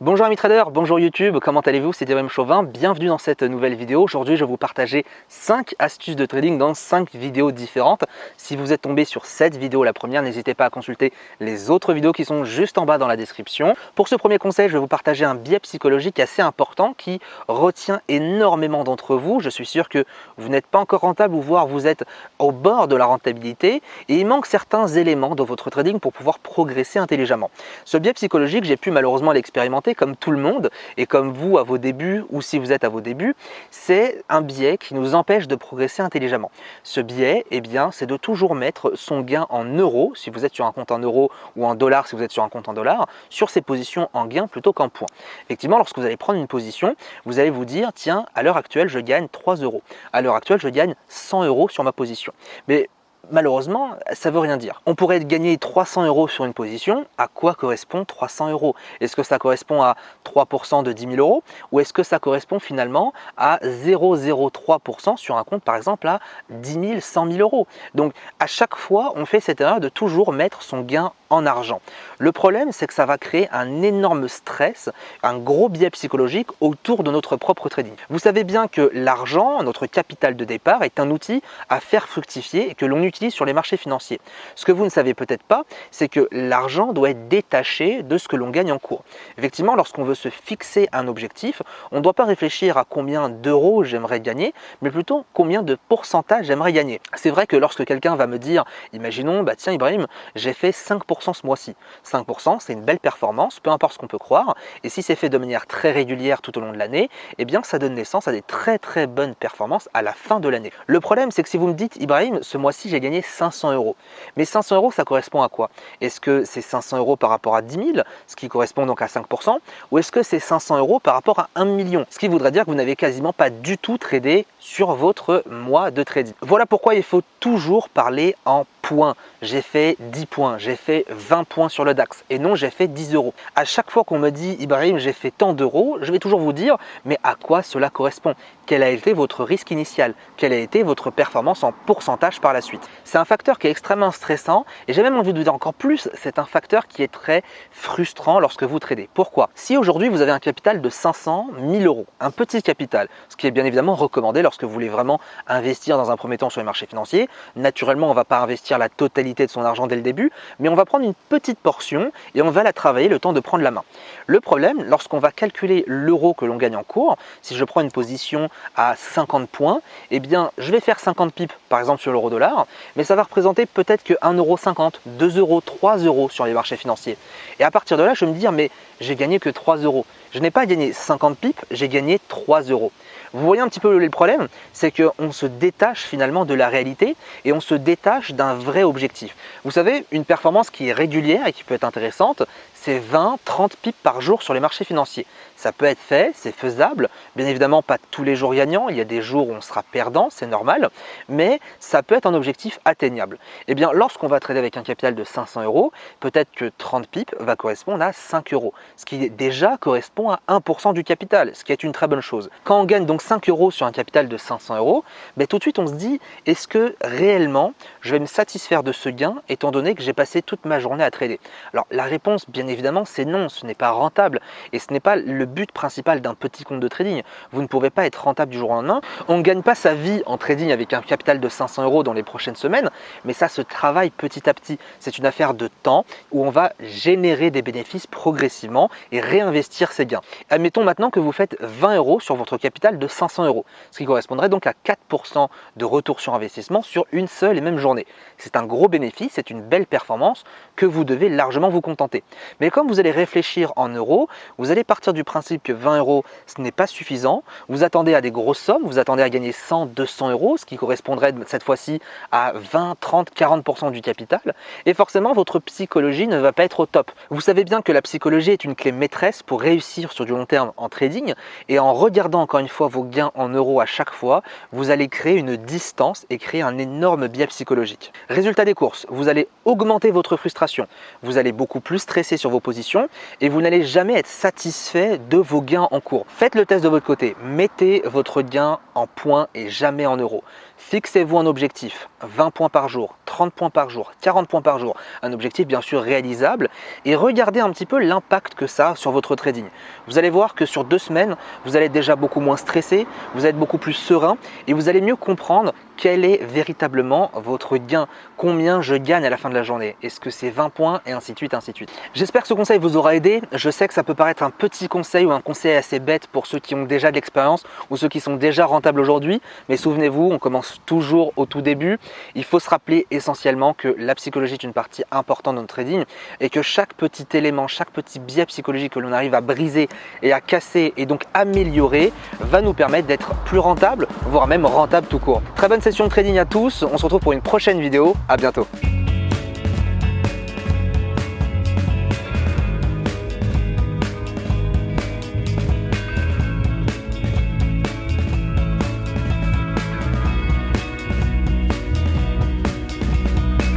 Bonjour amis traders, bonjour YouTube, comment allez-vous? C'est Ibrahim Chauvin, bienvenue dans cette nouvelle vidéo. Aujourd'hui je vais vous partager 5 astuces de trading dans 5 vidéos différentes. Si vous êtes tombé sur cette vidéo, la première, n'hésitez pas à consulter les autres vidéos qui sont juste en bas dans la description. Pour ce premier conseil, je vais vous partager un biais psychologique assez important qui retient énormément d'entre vous. Je suis sûr que vous n'êtes pas encore rentable ou voire vous êtes au bord de la rentabilité et il manque certains éléments dans votre trading pour pouvoir progresser intelligemment. Ce biais psychologique, j'ai pu malheureusement l'expérimenter comme tout le monde et comme vous à vos débuts ou si vous êtes à vos débuts, c'est un biais qui nous empêche de progresser intelligemment. Ce biais, eh bien, c'est de toujours mettre son gain en euros, si vous êtes sur un compte en euros ou en dollars, si vous êtes sur un compte en dollars, sur ses positions en gain plutôt qu'en points. Effectivement, lorsque vous allez prendre une position, vous allez vous dire, tiens, à l'heure actuelle, je gagne 3 euros. À l'heure actuelle, je gagne 100 euros sur ma position. Mais malheureusement, ça ne veut rien dire. On pourrait gagner 300 euros sur une position. À quoi correspond 300 euros? Est-ce que ça correspond à 3% de 10 000 euros ou est-ce que ça correspond finalement à 0,03% sur un compte par exemple à 10 000, 100 000 euros? Donc à chaque fois, on fait cette erreur de toujours mettre son gain en argent. Le problème, c'est que ça va créer un énorme stress, un gros biais psychologique autour de notre propre trading. Vous savez bien que l'argent, notre capital de départ, est un outil à faire fructifier et que l'on utilise sur les marchés financiers. Ce que vous ne savez peut-être pas, c'est que l'argent doit être détaché de ce que l'on gagne en cours. Effectivement, lorsqu'on veut se fixer un objectif, on ne doit pas réfléchir à combien d'euros j'aimerais gagner, mais plutôt combien de pourcentage j'aimerais gagner. C'est vrai que lorsque quelqu'un va me dire, imaginons, bah tiens Ibrahim, j'ai fait 5% ce mois-ci. 5%, c'est une belle performance, peu importe ce qu'on peut croire, et si c'est fait de manière très régulière tout au long de l'année, eh bien ça donne naissance à des très bonnes performances à la fin de l'année. Le problème, c'est que si vous me dites, Ibrahim, ce mois-ci j'ai gagné 500 euros, mais 500 euros, ça correspond à quoi? Est-ce que c'est 500 euros par rapport à 10 000, ce qui correspond donc à 5%, ou est-ce que c'est 500 euros par rapport à 1 million, ce qui voudrait dire que vous n'avez quasiment pas du tout tradé sur votre mois de trading. Voilà pourquoi il faut toujours parler en points. J'ai fait 10 points, j'ai fait 20 points sur le DAX et non j'ai fait 10 euros. À chaque fois qu'on me dit Ibrahim j'ai fait tant d'euros, je vais toujours vous dire mais à quoi cela correspond? Quel a été votre risque initial? Quelle a été votre performance en pourcentage par la suite? C'est un facteur qui est extrêmement stressant et j'ai même envie de vous dire encore plus, c'est un facteur qui est très frustrant lorsque vous tradez. Pourquoi? Si aujourd'hui vous avez un capital de 500 000 euros, un petit capital, ce qui est bien évidemment recommandé lorsque vous voulez vraiment investir dans un premier temps sur les marchés financiers, naturellement on ne va pas investir la totalité de son argent dès le début, mais on va prendre une petite portion et on va la travailler le temps de prendre la main. Le problème, lorsqu'on va calculer l'euro que l'on gagne en cours, si je prends une position à 50 points, eh bien je vais faire 50 pips par exemple sur l'euro dollar, mais ça va représenter peut-être que 1,50 €, 2 euros, 3 euros sur les marchés financiers. Et à partir de là, je vais me dire, mais j'ai gagné que 3 euros. Je n'ai pas gagné 50 pips, j'ai gagné 3 euros. Vous voyez un petit peu le problème, c'est qu'on se détache finalement de la réalité et on se détache d'un vrai objectif. Vous savez, une performance qui est régulière et qui peut être intéressante, c'est 20-30 pips par jour sur les marchés financiers. Ça peut être fait, c'est faisable, bien évidemment pas tous les jours gagnants, il y a des jours où on sera perdant, c'est normal, mais ça peut être un objectif atteignable. Et bien lorsqu'on va trader avec un capital de 500 euros, peut-être que 30 pips va correspondre à 5 euros, ce qui déjà correspond à 1% du capital, ce qui est une très bonne chose. Quand on gagne donc 5 euros sur un capital de 500 euros, ben tout de suite on se dit, est-ce que réellement je vais me satisfaire de ce gain étant donné que j'ai passé toute ma journée à trader? Alors la réponse bien évidemment c'est non, ce n'est pas rentable et ce n'est pas le but principal d'un petit compte de trading. Vous ne pouvez pas être rentable du jour au lendemain. On ne gagne pas sa vie en trading avec un capital de 500 euros dans les prochaines semaines, mais ça se travaille petit à petit. C'est une affaire de temps où on va générer des bénéfices progressivement et réinvestir ses gains. Admettons maintenant que vous faites 20 euros sur votre capital de 500 euros, ce qui correspondrait donc à 4% de retour sur investissement sur une seule et même journée. C'est un gros bénéfice, c'est une belle performance que vous devez largement vous contenter. Mais comme vous allez réfléchir en euros, vous allez partir du principe que 20 euros, ce n'est pas suffisant. Vous attendez à des grosses sommes, vous attendez à gagner 100, 200 euros, ce qui correspondrait cette fois-ci à 20, 30, 40% du capital. Et forcément, votre psychologie ne va pas être au top. Vous savez bien que la psychologie est une clé maîtresse pour réussir sur du long terme en trading. Et en regardant encore une fois vos gains en euros à chaque fois, vous allez créer une distance et créer un énorme biais psychologique. Résultat des courses, vous allez augmenter votre frustration. Vous allez beaucoup plus stresser sur vos positions et vous n'allez jamais être satisfait de vos gains en cours. Faites le test de votre côté, mettez votre gain en points et jamais en euros. Fixez-vous un objectif, 20 points par jour, 30 points par jour, 40 points par jour, un objectif bien sûr réalisable et regardez un petit peu l'impact que ça a sur votre trading. Vous allez voir que sur 2 semaines, vous allez être déjà beaucoup moins stressé, vous allez être beaucoup plus serein et vous allez mieux comprendre quel est véritablement votre gain, combien je gagne à la fin de la journée, est-ce que c'est 20 points et ainsi de suite, ainsi de suite. J'espère que ce conseil vous aura aidé, je sais que ça peut paraître un petit conseil ou un conseil assez bête pour ceux qui ont déjà de l'expérience ou ceux qui sont déjà rentables aujourd'hui, mais souvenez-vous, on commence toujours au tout début, il faut se rappeler essentiellement que la psychologie est une partie importante de notre trading et que chaque petit élément, chaque petit biais psychologique que l'on arrive à briser et à casser et donc améliorer va nous permettre d'être plus rentable, voire même rentable tout court. Très bonne session de trading à tous, on se retrouve pour une prochaine vidéo, à bientôt.